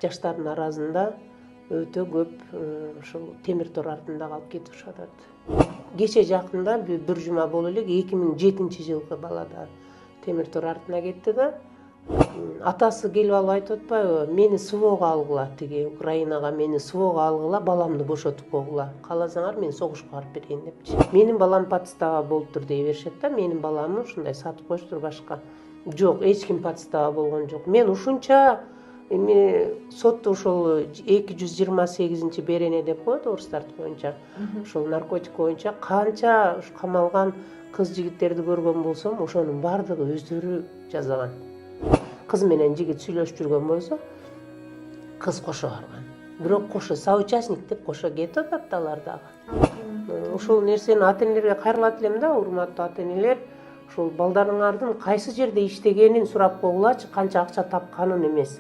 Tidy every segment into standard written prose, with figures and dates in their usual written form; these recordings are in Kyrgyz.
жаштардын арасында өтө көп ушул темир тор артында калып кетип атат. Кече жакында бир жума боло элек 2007-жылкы бала да темир тор артына кетти да. Атасы келип алып айтып атпайбы, мени СВОга алгыла, тиги Украинага мени СВОга алгыла, баламды бошотуп койгула. Кааласаңар мен согушка барып берейин депчи. Менин балам подстава болуптур дей беришет да, менин баламды ушундай сатып коюштур башка. Жок, эч ким подстава болгон жок. Мен ушунча сотто ошол 228 берене деп коет орустар боюнча. Ошол наркотик боюнча канча камалган кыз жигиттерди көргөн болсом, ошонун бардыгы өздөрү жазган. Кыз менен жигит сүйлөшүп жүргөн болсо, кыз кошо барган. Бирок кошо соучастник деп кошо кетип атат алар дагы. Ошол нерсени ата-энелерге кайрылат элем да, урматтуу ата-энелер. Ошол балдарыңардын кайсы жерде иштегенин сурап койгулачы, канча акча тапканын эмес.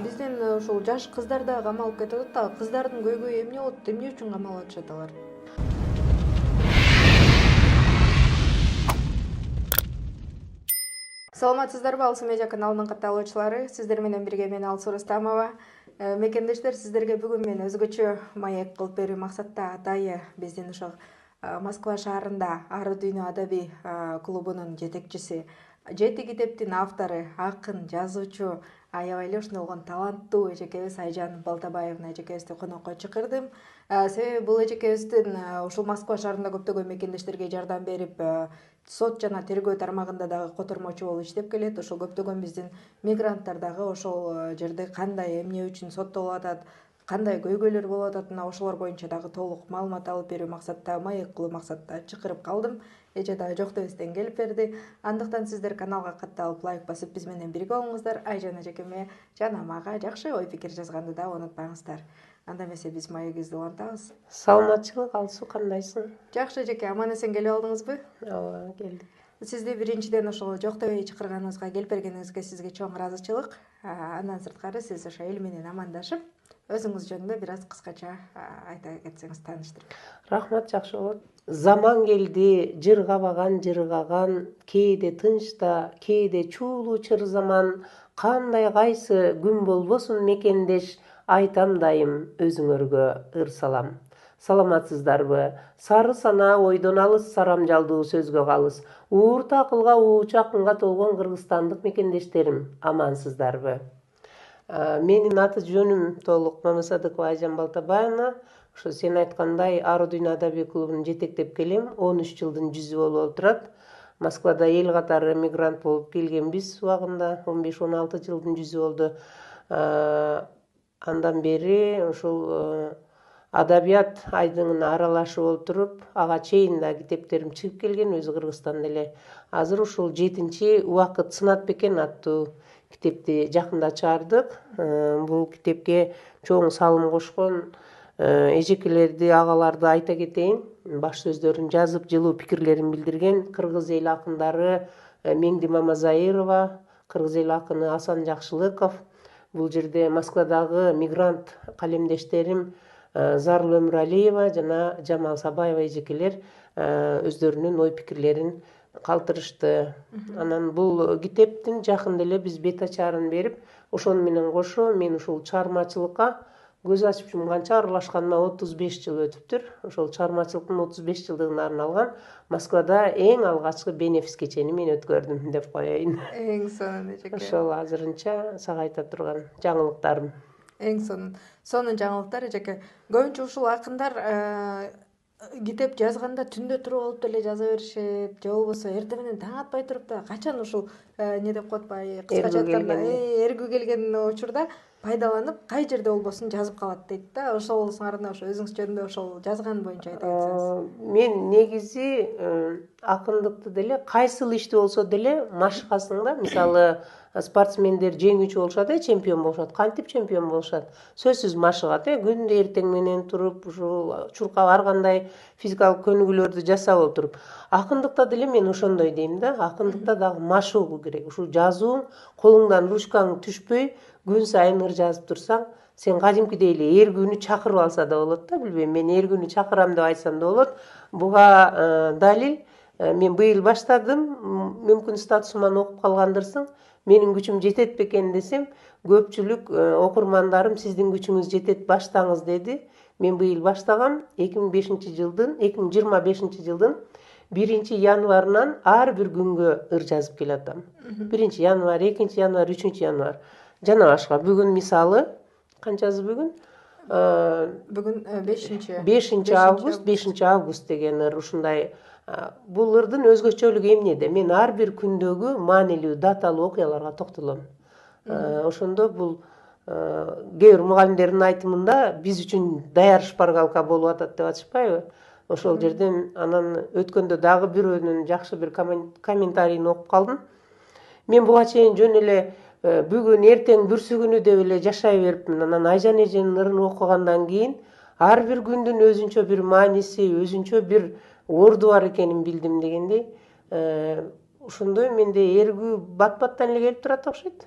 Бизден ошол жаш кыздар да камалып кетип атат да, кыздардын көйгөйү эмне болот, эмне үчүн камалып атышат алар? Саламатсыздарбы, Алсу медиа каналынын катталуучулары, сиздер менен бирге мен Алсу Рустамова. Мекендештер, сиздерге бүгүн мен өзгөчө маек кылып берүү максатта атайы биздин ошол Москва шаарында Ары дүйнө адабий клубунун жетекчиси, 7 китептин автору, акын, жазуучу, аябай эле ушундай болгон таланттуу эжекебиз Айжан Балтабаевна эжекебизди конокко чакырдым. Себеби бул эжекебиздин ушул Москва шаарында көптөгөн мекендештерге жардам берип, сот жана тергөө тармагында дагы котормочу болуп иштеп келет. Ошол көптөгөн биздин мигранттар дагы ошол жерде кандай, эмне үчүн соттолуп атат, кандай көйгөйлөр болуп атат, ошолор боюнча дагы толук маалымат алып берүү максатта, маек кылуу максатта чакырып калдым. Эже дагы жокто эстен келип берди. Андыктан сиздер каналга катталып, лайк басып, биз менен бирге болуңуздар. Айжан эжекеме жана мага жакшы ой пикир жазганды да унутпаңыздар. Анда эмесе биз маегибизди улантабыз. Саламатчылык, Алсу, кандайсың? Жакшы эжеке, аман эсен келип алдыңызбы? Ооба, келдик. Сизди биринчиден ошол жоктобой чакырганыбызга келип бергениңизге сизге чоң ыраазычылык. Андан сырткары сиз ошо эл менен амандашып, өзүңүз жөнүндө бир аз кыскача айта кетсеңиз, тааныштырып. Рахмат, жакшы болот. Заман келди, жыргаган, кээде тынчта, кээде чуулуу чыр заман. Кандай кайсы күн болбосун мекендеш, айтам дайым өзүңөргө ыр салам. Саламатсыздарбы? Сары сана ойдон алыс, сарамжалдуу сөзгө калыс. Уурта акылга, уучу акынга толгон кыргызстандык мекендештерим, амансыздарбы? Менин аты жөнүм толук Мамасадыкова Айжан Балтабаевна. Ошо сен айткандай Ары дүйнө адабий клубун жетектеп келем. 13 жылдын жүзү болуп отурат. Москвада эл катары мигрант болуп келгенбиз убагында, 15-16 жылдын жүзү болду. Андан бери ошол адабият айдыңына аралашып отуруп, ага чейин да китептерим чыгып келген, өзү Кыргызстанда эле. Азыр ушул 7-убакыт сынат бекен аттуу китепти жакында чыгардык. Бул китепке чоң салым кошкон эжекелерди, агаларды айта кетейин. Баш сөздөрүн жазып, жылуу пикирлерин билдирген кыргыз эл акындары Меңди Мамазайырова, кыргыз эл акыны Асан Жакшылыков. Бул жерде Москвадагы мигрант калемдештерим Зарыл Өмүралиева жана Жамал Сабаева эжекелер өздөрүнүн ой пикирлерин калтырышты. Анан бул китептин жакында эле биз бет ачарын берип, ошону менен кошо мен ушул чыгармачылыкка көз ачып жумганча аралашканыма 35 жыл өтүптүр. Ошол чыгармачылыктын 35 жылдыгына арналган Москвада эң алгачкы бенефис кечени мен өткөрдүм деп коеюн. Эң сонун эжеке. Ошол азырынча сага айта турган жаңылыктарым. Эң сонун жаңылыктар эжеке. Көбүнчө ушул акындар китеп жазганда түндө туруп алып деле жаза беришет, же болбосо эртең менен таң атпай туруп да качан ушул не деп коет баягы кыскача айтканда эргүү келген учурда пайдаланып, кай жерде болбосун жазып калат дейт да. Ошол болсоңарда ошо өзүңүз жөнүндө ошол жазган боюнча айта кетсеңиз. Мен негизи акындыкты деле кайсыл ишти болсо деле машыгасың да. Мисалы спортсмендер жеңүүчү болушат, чемпион болушат. Кантип чемпион болушат? Сөзсүз машыгат, күндө эртең менен туруп, ушул чуркап ар кандай физикалык көнүгүүлөрдү жасап отуруп. Акындыкта деле мен ошондой дейм да. Акындыкта дагы машыгуу керек. Ушул жазууң колуңдан ручкаң түшпөй, күн сайын ыр жазып турсаң, сен кадимкидей эле эргүүнү чакырып алса да болот да, билбейм, мен эргүүнү чакырам деп айтсам да болот. Буга далил мен быйыл баштадым, мүмкүн статусуман окуп калгандырсың. Менин күчүм жетет бекен десем, көпчүлүк окурмандарым сиздин күчүңүз жетет, баштаңыз деди. Мен быйыл баштагам 2025 жылдын 1 январынан ар бир күнгө ыр жазып келатам. 1 январь, 2 январь, 3 январь. Жана башка. Бүгүн мисалы канчасы бүгүн? Бүгүн 5 август деген ыр ушундай. Бул ырдын өзгөчөлүгү эмнеде? Мен ар бир күндөгү маанилүү даталуу окуяларга токтолом. Ошондо бул кээ бир мугалимдердин айтымында биз үчүн даяр шпаргалка болуп атат деп атышпайбы? Ошол жерден анан өткөндө дагы бирөөнүн жакшы бир комментарийин окуп калдым. Мен буга чейин жөн эле бүгүн эртең бүрсүгүнү деп эле жашай берипмин. Анан Айжан эженин ырын окугандан кийин ар бир күндүн өзүнчө бир мааниси, өзүнчө бир орду бар экенин билдим дегендей. Ошондой менде эргүү бат-баттан эле келип турат окшойт.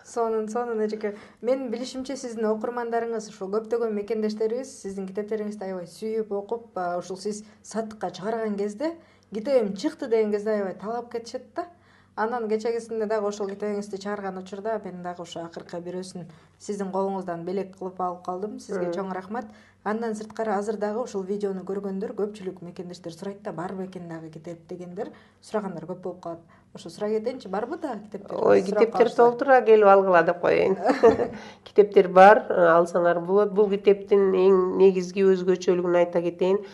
Сонун эжеке. Менин билишимче сиздин окурмандарыңыз, ушул көптөгөн мекендештериңиз сиздин китептериңизди аябай сүйүп окуп, ушул сиз сатыкка чыгарган кезде, китебим чыкты деген кезде аябай талап кетишет да. Анан кечегисинде дагы ошол китебиңизди чыгарган учурда мен дагы ушу акыркы бирөөсүн сиздин колуңуздан белек кылып алып калдым. Сизге чоң рахмат. Андан сырткары азыр дагы ушул видеону көргөндөр көпчүлүк мекендештер сурайт да, барбы экен дагы китеп дегендер сурагандар көп болуп калат. Ошо сурай кетейинчи, барбы дагы китептер? Ой, китептер толтура, келип алгыла деп коеюн. Китептер бар, алсаңар болот. Бул китептин эң негизги өзгөчөлүгүн айта кетейин.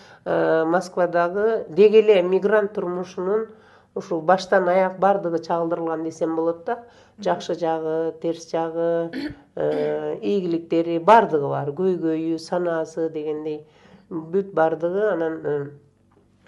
Москвадагы деги эле мигрант турмушунун ушул баштан аяк бардыгы чагылдырылган десем болот да. Жакшы жагы, терс жагы, ийгиликтери бардыгы бар. Көйгөйү, санаасы дегендей бүт бардыгы. Анан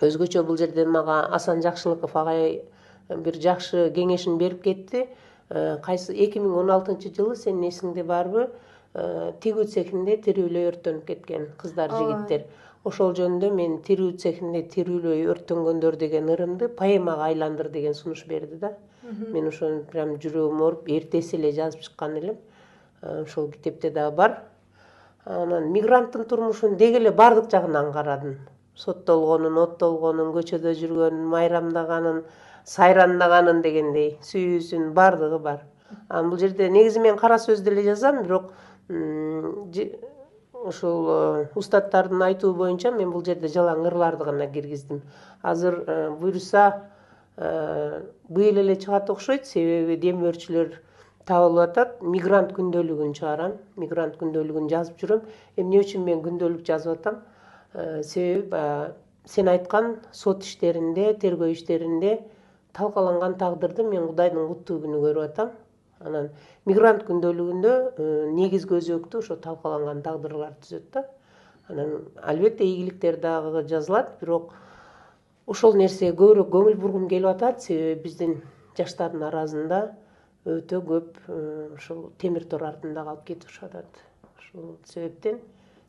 өзгөчө бул жерден мага Асан Жакшылыков агай бир жакшы кеңешин берип кетти. Кайсы 2016 жылы сенин эсиңде барбы? Тигүү цехинде тирүүлөй өрттөнүп кеткен кыздар, жигиттер. Ошол жөнүндө мен тирүү цехинде тирүүлөй өрттөнгөндөр деген ырымды поэмага айландыр деген сунуш берди да. Мен ошону прям жүрөгүм ооруп эртеси эле жазып чыккан элем. Ошол китепте дагы бар. Анан мигранттын турмушун деги эле бардык жагынан карадым. Соттолгонун, оттолгонун, көчөдө жүргөнүн, майрамдаганын, сайрандаганын дегендей сүйүүсүн бардыгы бар. Бул жерде негизи мен кара сөздү эле жазам, бирок ушул устаттардын айтуу боюнча мен бул жерде жалаң ырларды гана киргиздим. Азыр буйруса быйыл эле чыгат окшойт, себеби демөөрчүлөр табылып атат. Мигрант күндөлүгүн чыгарам. Мигрант күндөлүгүн жазып жүрөм. Эмне үчүн мен күндөлүк жазып атам? Себеби сен айткан сот иштеринде, тергөө иштеринде талкаланган тагдырды мен Кудайдын куттуу күнү көрүп атам. Анан мигрант күндөлүгүндө негизги өзөктү ошо талкаланган тагдырлар түзөт да. Анан албетте ийгиликтер дагы жазылат, бирок ошол нерсеге көбүрөөк көңүл бургум келип атат, себеби биздин жаштардын арасында өтө көп ушул темир тор артында калып кетишип атат. Ошол себептен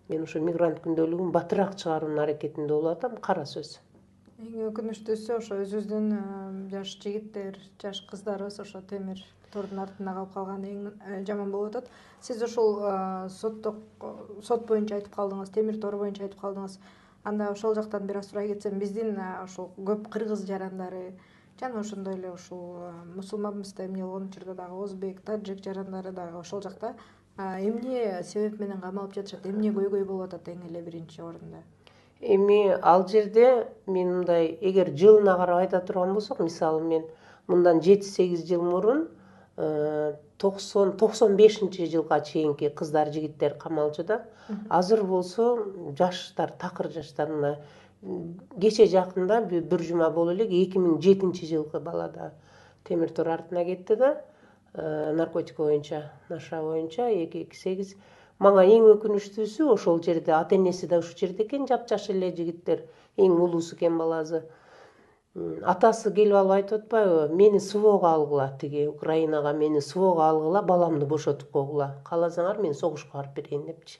мен ошо мигрант күндөлүгүн батыраак чыгаруунун аракетинде болуп атам, кара сөз. Эң өкүнүчтүүсү ошо өзүбүздүн жаш жигиттер, жаш кыздарыбыз ошо темир тордун артында калып калганы эң жаман болуп атат. Сиз ошол сот боюнча айтып калдыңыз, темир тор боюнча айтып калдыңыз. Анда ошол жактан бир аз сурай кетсем, биздин ошол көп кыргыз жарандары жана ошондой эле ушул мусулманбызда эмне болгон учурда дагы өзбек, таджик жарандары дагы ошол жакта эмне себеп менен камалып жатышат, эмне көйгөй болуп атат эң эле биринчи орунда? Эми ал жерде мен мындай, эгер жылына карап айта турган болсок, мисалы мен мындан 7-8 жыл мурун 95 жылга чейинки кыздар, жигиттер камалчу да. Азыр болсо жаштар, такыр жаштар, мына кече жакында бир жума боло элек 2007 жылкы бала да темир тор артына кетти да. Наркотик боюнча, наша боюнча 228. Мага эң өкүнүчтүүсү ошол жерде ата энеси да ушул жерде экен, жапжаш эле жигиттер, эң улуусу экен баласы. Атасы келип алып айтып атпайбы, мени СВОга алгыла, тиги Украинага мени СВОга алгыла, баламды бошотуп койгула, кааласаңар мен согушка барып берейин депчи.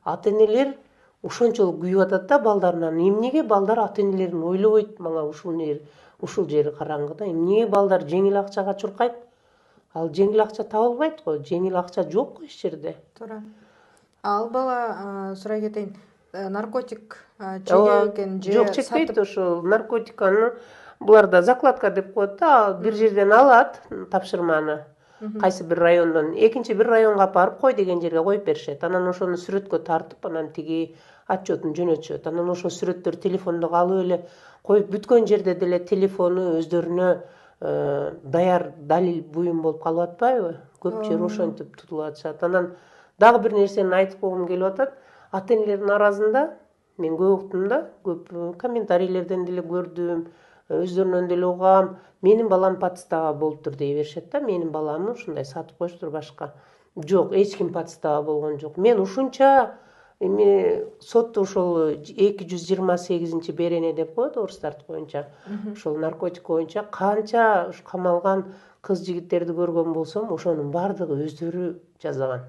Ата энелер ошончолук күйүп атат да балдарынан. Эмнеге балдар ата энелерин ойлобойт? Мага ушул жери караңгы да. Эмнеге балдар жеңил акчага чуркайт? Ал жеңил акча табылбайт го, жеңил акча жок го эч жерде. Туура. Ал бала сурай кетейин, наркотик чегип экен же жок, чекпейт. Ошол наркотиканы буларда закладка деп коет да, бир жерден алат тапшырманы. кайсы бир райондон экинчи бир районго апарып кой деген жерге коюп беришет. Анан ошону сүрөткө тартып, анан тиги отчетун жөнөтүшөт. Анан ошол сүрөттөр телефондо алып эле коюп бүткөн жерде деле телефону өздөрүнө даяр далил буюм болуп калып атпайбы? Көп жер ошентип тутулуп атышат. Анан дагы бир нерсени айтып койгум келип атат. Ата энелердин арасында мен көп уктум да, көп комментарийлерден деле көрдүм, өздөрүнөн деле угам. Менин балам подстава болуптур дей беришет да, менин баламды ушундай сатып коюштур башка. Жок, эч ким подстава болгон жок. Мен ушунча эми сотто ошол 228 берене деп коет орустардыкы боюнча. Ошол наркотик боюнча канча камалган кыз жигиттерди көргөн болсом, ошонун баардыгы өздөрү жазган.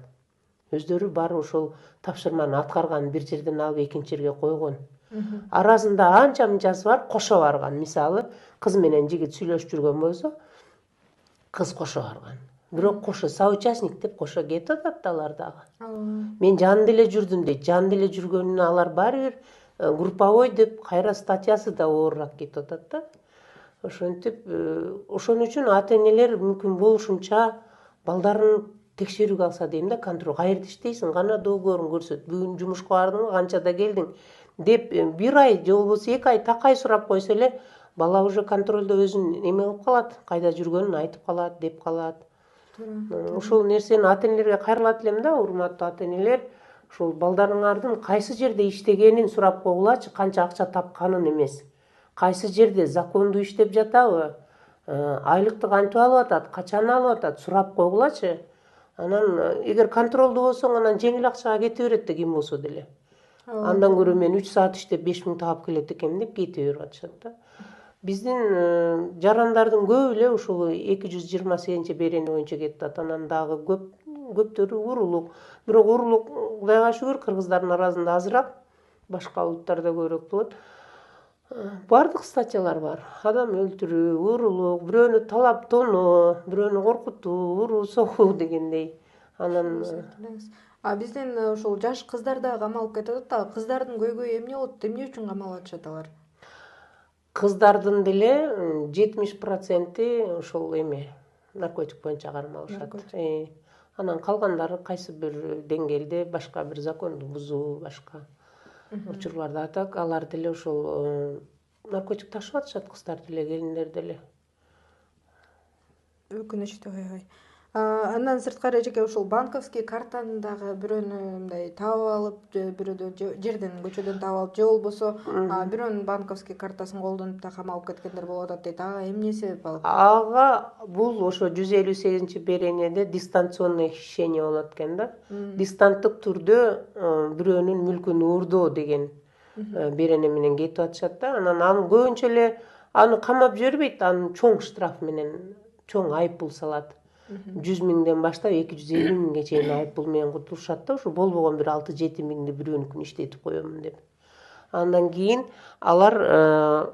Өздөрү баары ошол тапшырманы аткарган, бир жерден алып экинчи жерге койгон. Арасында анча мынчасы бар, кошо барган. Мисалы, кыз менен жигит сүйлөшүп жүргөн болсо, кыз кошо барган. Бирок кошо соучастник деп кошо кетип атат да алар дагы. Мен жанында эле жүрдүм дейт. Жанында эле жүргөнүнө алар баары бир групповой деп кайра статьясы да оорураак кетип атат да. Ошентип, ошон үчүн ата энелер мүмкүн болушунча балдарын текшерүүгө алса дейм да, контроль. Каерде иштейсиң, кана договоруң көрсөт. Бүгүн жумушка бардыңбы, канчада келдиң деп бир ай же болбосо 2 ай такай сурап койсо эле, бала уже контролдо өзүн эме кылып калат, кайда жүргөнүн айтып калат, деп калат. Ошол нерсени ата энелерге кайрылат элем да, урматтуу ата энелер. Ошол балдарыңардын кайсы жерде иштегенин сурап койгулачы, канча акча тапканын эмес. Кайсы жерде закондуу иштеп жатабы, айлыкты кантип алып атат, качан алып атат, сурап койгулачы. Анан эгер контролдуу болсоң, анан жеңил акчага кете берет да, ким болсо деле. Андан көрө мен 3 саат иштеп 5000 таап келет экенмин деп кете берип атышат да. Биздин жарандардын көбү эле ушул 228 берене боюнча кетип атат. Анан дагы көптөрү урурлук. Бирок урурлук, Кудайга шүгүр, кыргыздардын арасында азыраак, башка улуттарда көбүрөөк болот. Бардык статьялар бар. Адам өлтүрүү, урурлук, бирөөнү талап тоноо, бирөөнү коркутуу, уруу согуу дегендей. Анан биздин ошол жаш кыздар да камалып кетип атат да. Кыздардын көйгөйү эмне болот? Эмне үчүн камалып атышат алар? Кыздардын деле 70% ошол эме наркотик боюнча кармалышат. Анан калгандары кайсы бир деңгээлде башка бир законду бузуу, башка учурларда. А так алар деле ошол наркотик ташып атышат, кыздар деле, келиндер деле. Өкүнүчтүү. Андан сырткары эжеке ошол банковский картаны дагы бирөөнү мындай таап алып, бирөөдөн жерден, көчөдөн таап алып, же болбосо бирөөнүн банковский картасын колдонуп да камалып кеткендер болуп атат дейт. Ага эмне себеп алып? Ага бул ошо 158 беренеде дистанционное хищение болот экен да. Дистанттык түрдө бирөөнүн мүлкүн уурдоо деген берене менен кетип атышат да. Анан аны көбүнчө эле аны камап жибербейт, аны чоң штраф менен, чоң айып пул салат. 100 миңден баштап 250 миңге чейин айып пул менен кутулушат да, ушу болбогон бир 6-7 миңди бирөөнүкүн иштетип коёмун деп. Андан кийин алар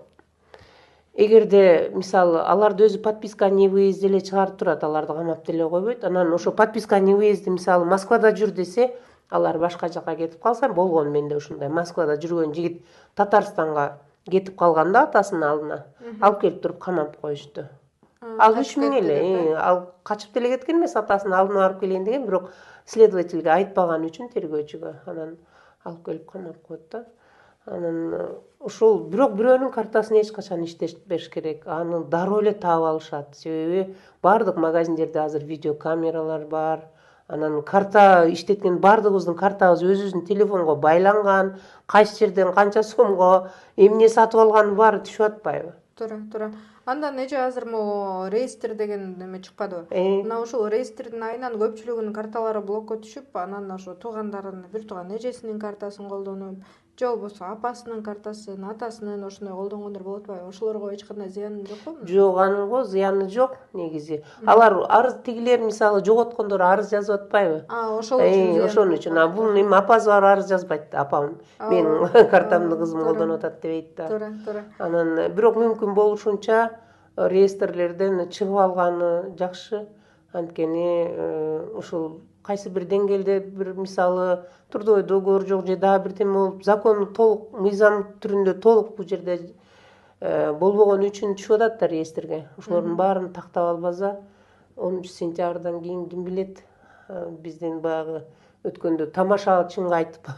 эгерде мисалы аларды өзү подписка не выезд деле чыгарып турат, аларды камап деле койбойт. Анан ошо подписка не выезди мисалы Москвада жүр десе, алар башка жака кетип калса, болгон менде ушундай. Москвада жүргөн жигит Татарстанга кетип калганда атасынын алдына алып келип туруп камап коюшту. Ал 3 миң эле, ал качып деле кеткен эмес, атасынын алдына барып келейин деген, бирок следовательге айтпаган үчүн тергөөчүгө, анан алып келип камап коет да. Анан ошол бирок бирөөнүн картасын эч качан иштетпеш керек. Аны дароо эле таап алышат. Себеби бардык магазиндерде азыр видеокамералар бар. Анан карта иштеткен бардыгыбыздын картабыз өзүбүздүн телефонго байланган, кайсы жерден канча сомго эмне сатып алганы баары түшүп атпайбы? Туура. Андан эже азыр могу реестр деген эме чыкпадыбы? Мына ошол реестрдин айынан көпчүлүгүнүн карталары блокко түшүп, анан ошо туугандарынын, бир тууган эжесинин картасын колдонуп, же болбосо апасынын картасын, атасынын ошондой колдонгондор болуп атпайбы? Ошолорго эч кандай зыяны жокпу? Жок, анынго зыяны жок негизи. Алар арыз, тигилер мисалы жоготкондор арыз жазып атпайбы? Ошол үчүн. Ошон үчүн. Бул эми апасы бар арыз жазбайт, апам менин картамды кызым колдонуп атат деп айтты. Туура. Анан бирок мүмкүн болушунча реестрлерден чыгып алганы жакшы. Анткени ушул кайсы бир деңгээлде бир мисалы трудовой договор жок же дагы бир теме болуп, закон толук мыйзам түрүндө толук бул жерде болбогон үчүн түшүп атат да реестрге. Ошолордун баарын тактап албаса, 10 сентябрдан кийин ким билет, биздин баягы өткөндө тамашачыңга айтып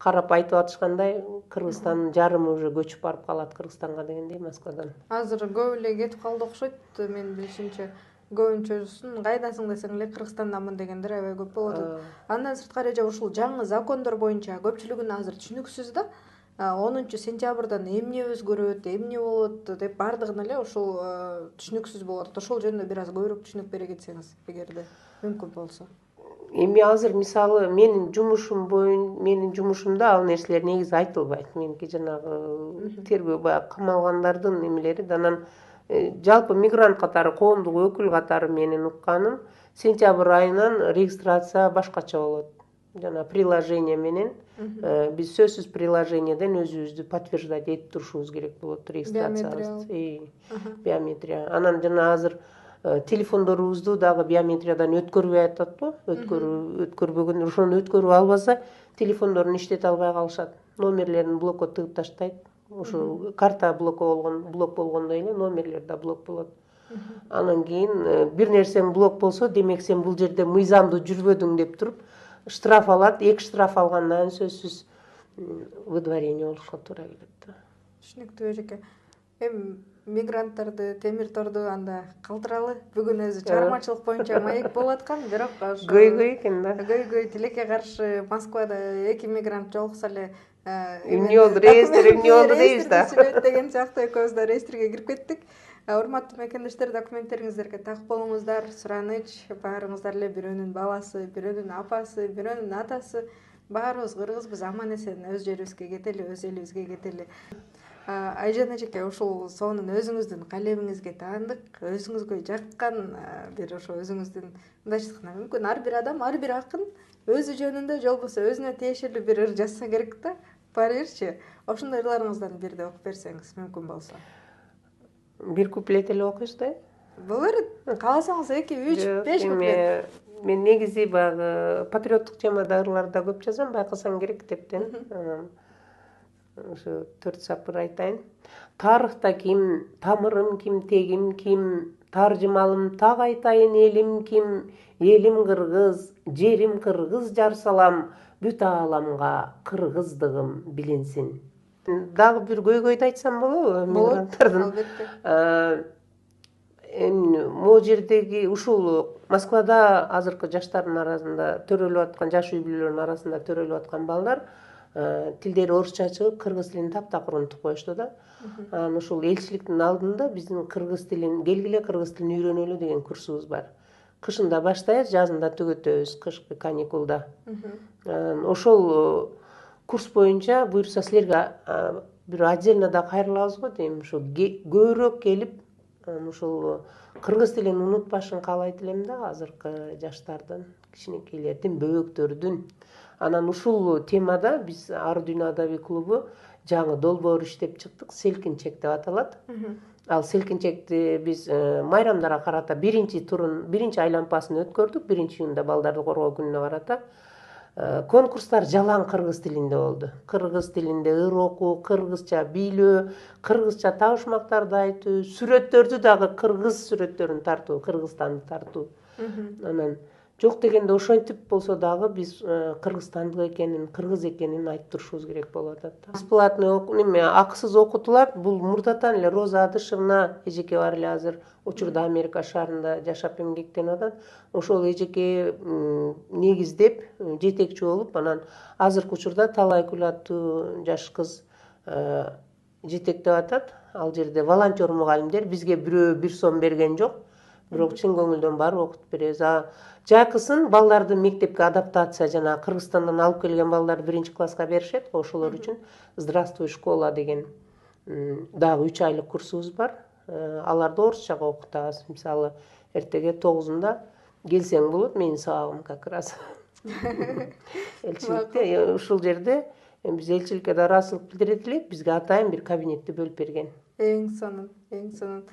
карап айтып атышкандай Кыргызстандын жарымы уже көчүп барып калат Кыргызстанга дегендей Москвадан. Азыр көп эле кетип калды окшойт. Менин билишимче көбүнчөсүн кайдасың десең эле Кыргызстандамын дегендер аябай көп болуп атат. Андан сырткары ушул жаңы закондор боюнча көпчүлүгүнө азыр түшүнүксүз да. 10 сентябрдан эмне өзгөрөт, эмне болот деп бардыгына эле ушул түшүнүксүз болуп атат. Ошол жөнүндө бир аз көбүрөөк түшүнүк бере кетсеңиз, эгерде мүмкүн болсо. Эми азыр мисалы менин жумушумда ал нерселер негизи айтылбайт. Меники жанагы тергөө баягы камалгандардын немелери да, анан жалпы мигрант катары, коомдук өкүл катары менин укканым сентябрь айынан регистрация башкача болот. Жана приложение менен биз сөзсүз приложениеден өзүбүздү подтверждать этип турушубуз керек болот регистрациябызды. Биометрия. Анан жана азыр телефондорубузду дагы биометриядан өткөрбөй атат го. Өткөрбөгөн, ошону өткөрүп албаса телефондорун иштете албай калышат. Номерлерин блокко тыгып таштайт. Ошо карта блок болгондой эле номерлер да блок болот. Анан кийин бир нерсең блок болсо, демек сен бул жерде мыйзамдуу жүрбөдүң деп туруп штраф алат. 2 штраф алгандан сөзсүз выдворение болушка туура келет. Түшүнүктүү эжеке. Эми мигранттарды, темир торду анда калтыралы. Бүгүн өзү чыгармачылык боюнча маек болуп аткан, бирок ошо Көй экен да. Көй тилекке каршы Москвада 2 мигрант жолукса эле эмне болду, эмне болду дейбиз да. Деген сыяктуу экөөбүз да реестрге кирип кеттик. Урматтуу мекендештер, документтериңиздерге так болуңуздар. Сураныч, баарыңыздар эле бирөөнүн баласы, бирөөнүн апасы, бирөөнүн атасы, баарыбыз кыргызбыз, аман эсен өз жерибизге кетели, өз элибизге кетели. Айжан эжеке, ушул сонун өзүңүздүн калемиңизге таандык, өзүңүзгө жаккан бир ошо өзүңүздүн мындайча айтканда мүмкүн ар бир адам, ар бир акын өзү жөнүндө же болбосо өзүнө тиешелүү бир ыр жазса керек да. Бар берчи. Ошондой ырларыңыздан бирди окуп берсеңиз мүмкүн болсо. Бир куплет эле окуйбуз да? Боло берет. Кааласаңыз 2, 3, 5 куплет. Мен негизи баягы патриоттук темада ырларда көп жазам, байкасаң керек китептен. Ошо 4 сапыр айтайын. Тарыхта ким, тамырым ким, тегим ким, таржымалым так айтайын элим ким, элим кыргыз, жерим кыргыз жар салам, бүт ааламга кыргыздыгым билинсин. Дагы бир көйгөйдү айтсам болобу мигранттардын? Албетте. Эми могу жердеги ушул Москвада азыркы жаштардын арасында төрөлүп аткан, жаш үй бүлөлөрдүн арасында төрөлүп аткан балдар тилдери орусча чыгып кыргыз тилин таптакыр унутуп коюшту да. Анан ушул элчиликтин алдында биздин кыргыз тилин, келгиле кыргыз тилин үйрөнөлү деген курсубуз бар. Кышында баштайбыз, жазында түгөтөбүз, кышкы каникулда. Ошол курс боюнча буюрса силерге бир отдельно да кайрылабыз го дейм. Ошо көбүрөөк келип, ушул кыргыз тилин унутпашын каалайт элем да азыркы жаштардын, кичинекейлердин, бөбөктөрдүн. Анан ушул темада биз Ар Дүйнө адабий клубу жаңы долбоор иштеп чыктык, Селкинчек деп аталат. Ал селкинчекти биз майрамдарга карата биринчи айлампасын өткөрдүк, 1-июнда балдарды коргоо күнүнө карата. Конкурстар жалаң кыргыз тилинде болду. Кыргыз тилинде ыр окуу, кыргызча бийлөө, кыргызча табышмактарды айтуу, сүрөттөрдү дагы кыргыз сүрөттөрүн тартуу, Кыргызстанды тартуу. Анан жок дегенде ошентип болсо дагы биз кыргызстандык экенин, кыргыз экенин айтып турушубуз керек болуп атат. Бесплатный акысыз окутулат. Бул мурдатан эле Роза Адышевна эжеке бар эле азыр учурда Америка шаарында жашап эмгектенип атат. Ошол эжеке негиздеп, жетекчи болуп, анан азыркы учурда Талайкүл аттуу жаш кыз жетектеп атат. Ал жерде волонтер мугалимдер, бизге бирөө 1 сом берген жок. Бирок чын көңүлдөн барып окутуп беребиз. Жакысын балдарды мектепке адаптация, жана Кыргызстандан алып келген балдарды 1-класска беришет, ошолор үчүн Здравствуй школа деген дагы 3 айлык курсубуз бар. Аларды орусчага окутабыз. Мисалы, эртеге 9-унда келсең болот, менин сабагым как раз. Элчиликте ушул жерде биз элчиликке да ыраазычылык билдирет элек, бизге атайын бир кабинетти бөлүп берген. Эң сонун, эң сонун.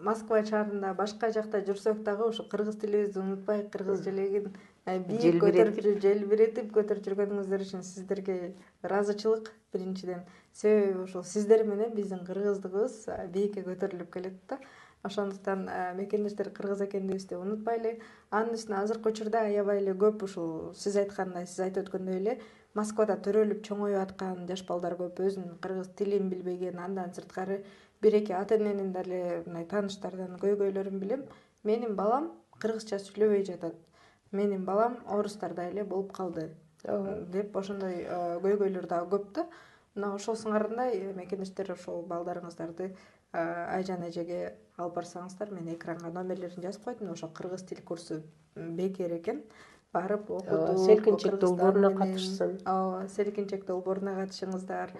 Москва шаарында башка жакта жүрсөк дагы ушу кыргыз тилибизди унутпай, кыргыз желегин бийик көтөрүп, желбиретип көтөрүп жүргөнүңүздөр үчүн сиздерге ыраазычылык биринчиден. Себеби ушул сиздер менен биздин кыргыздыгыбыз бийикке көтөрүлүп келет да. Ошондуктан мекендештер кыргыз экендигибизди унутпайлы. Анын үстүнө азыркы учурда аябай эле көп ушул сиз айткандай, сиз айтып өткөндөй эле Москвада төрөлүп чоңоюп аткан жаш балдар көп, өзүнүн кыргыз тилин билбеген, андан сырткары бир эки ата эненин деле мындай тааныштардан көйгөйлөрүн билем. Менин балам кыргызча сүйлөбөй жатат. Менин балам орустардай эле болуп калды деп ошондой көйгөйлөр дагы көп да. Мына ошол сыңарындай мекендештер ошол балдарыңыздарды айжан эжеге алып барсаңыздар, мен экранга номерлерин жазып койдум. Ошо кыргыз тил курсу бекер экен. Барып окутуп, селкинчек долбооруна катышсын. ооба, селкинчек долбооруна катышыңыздар.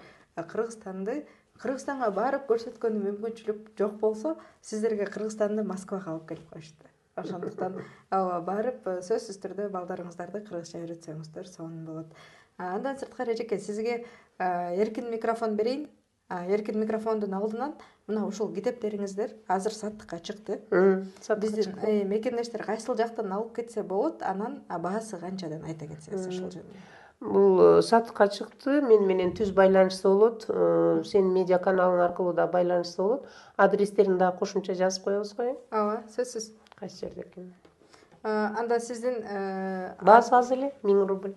Кыргызстанга барып көрсөткөн мүмкүнчүлүк жок болсо, сиздерге Кыргызстанды Москвага алып келип коюшту. Ошондуктан ооба, барып сөзсүз түрдө балдарыңыздарды кыргызча үйрөтсөңүздөр сонун болот. Андан сырткары эжеке, сизге эркин микрофон берейин. Эркин микрофондун алдынан мына ушул китептериңиздер азыр саттыкка чыкты. Биздин мекендештер кайсыл жактан алып кетсе болот, анан баасы канчадан айта кетсеңиз ошол жөнүндө. Бул сатыкка чыкты, мен менен түз байланышса болот. Сенин медиа каналың аркылуу да байланышса болот. Адрестерин дагы кошумча жазып коебуз го. Ооба, сөзсүз. Кайсы жерде экен? Анда сиздин Баасы аз эле, 1000 рубль.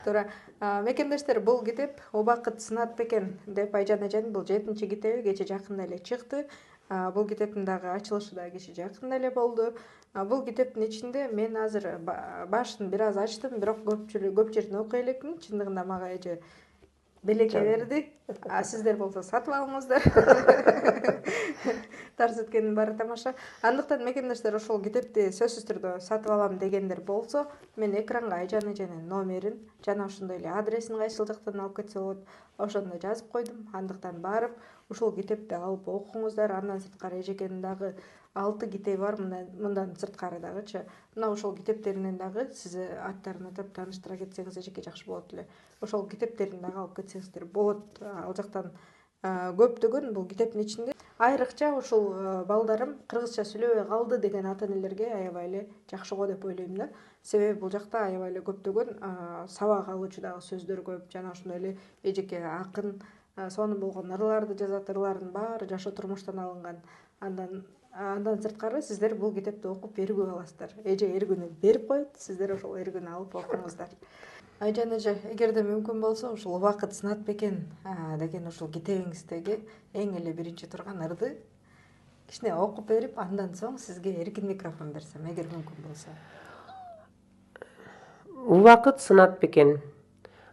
туура. Мекендештер, бул китеп Убакыт сынат бекен деп Айжан эженин бул 7-чи китеби кече жакында эле чыкты. Бул китептин дагы ачылышы да кече жакында эле болду. Бул китептин ичинде мен азыр башын бир аз ачтым, бирок көп жерин окуй элекмин. Чындыгында мага эже белекке берди. Сиздер болсо сатып алыңыздар. Тарс өткөнүн баары тамаша. Андыктан мекендештер, ошол китепти сөзсүз түрдө сатып алам дегендер болсо, мен экранга Айжан эженин номерин жана ошондой эле адресин кайсыл жактан алып кетсе болот, ошондо жазып койдум. Андыктан барып ушул китепти алып окуңуздар. Андан сырткары эжекенин дагы 6 китеби бар, мындан сырткары дагычы. Мына ошол китептеринен дагы сиз аттарын атап тааныштыра кетсеңиз эжеке жакшы болот эле. Ошол китептерин дагы алып кетсеңиздер болот. Ал жактан көптөгөн бул китептин ичинде айрыкча ушул балдарым кыргызча сүйлөбөй калды деген ата энелерге аябай эле жакшы го деп ойлойм да. Себеби бул жакта аябай эле көптөгөн сабак алуучу дагы сөздөр көп, жана ошондой эле эжеке акын сонун болгон ырларды жазат. Ырлардын баары жашоо турмуштан алынган. Андан сырткары сиздер бул китепти окуп эргүү аласыздар. Эже эргүүнү берип коет, сиздер ошол эргүүнү алып окуңуздар. Айжан эже, эгерде мүмкүн болсо, ушул Убакыт сынат бекен деген ушул китебиңиздеги эң эле биринчи турган ырды кичине окуп берип, андан соң сизге эркин микрофон берсем, эгер мүмкүн болсо. Убакыт сынат бекен.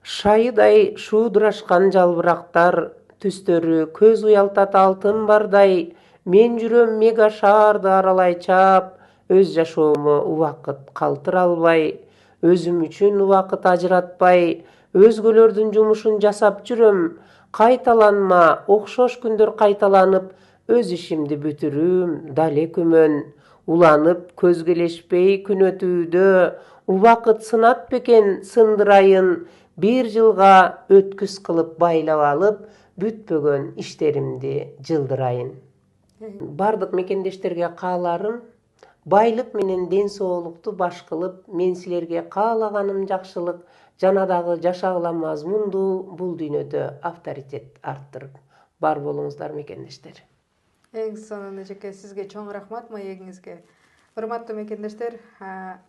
Шайыдай шуудурашкан жалбырактар, түстөрү көз уялтат алтын бардай, мен жүрөм мега шаарды аралай чаап, өз жашоому убакыт калтыра албай, өзүм үчүн убакыт ажыратпай, өзгөлөрдүн жумушун жасап жүрөм, кайталанма, окшош күндөр кайталанып, өз ишимди бүтүрүүм дале күмөн, уланып көзгелешпей күн өтүүдө, убакыт сынат бекен сындырайын, бир жылга өткүз кылып байлап алып, бүтпөгөн иштеримди жылдырайын. Бардык мекендештерге кааларым, байлык менен ден соолукту баш кылып, мен силерге каалаганым жакшылык жана дагы жашагыла мазмундуу бул дүйнөдө авторитет арттырып. Бар болуңуздар мекендештер. Эң сонун эжеке, сизге чоң рахмат маегиңизге. Урматтуу мекендештер,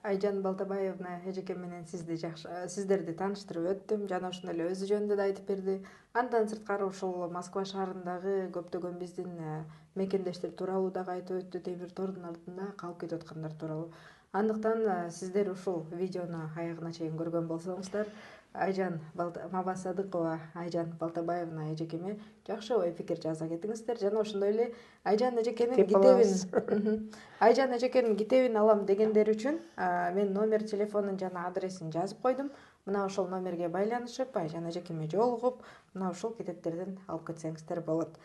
Айжан Балтабаевна эжеке менен сиздерди тааныштырып өттүм, жана ошондой эле өзү жөнүндө да айтып берди. Андан сырткары ушул Москва шаарындагы көптөгөн биздин мекендештер тууралуу дагы айтып өттү, темир тордун артында калып кетип аткандар тууралуу. Андыктан сиздер ушул видеону аягына чейин көргөн болсоңуздар, Айжан Мабасадыкова, Айжан Балтабаевна эжекеме жакшы ой пикир жаза кетиңиздер, жана ошондой эле Айжан эжекенин китебин алам дегендер үчүн мен номер телефонун жана адресин жазып койдум. Мына ошол номерге байланышып, Айжан эжекеме жолугуп, мына ушул китептерден алып кетсеңиздер болот.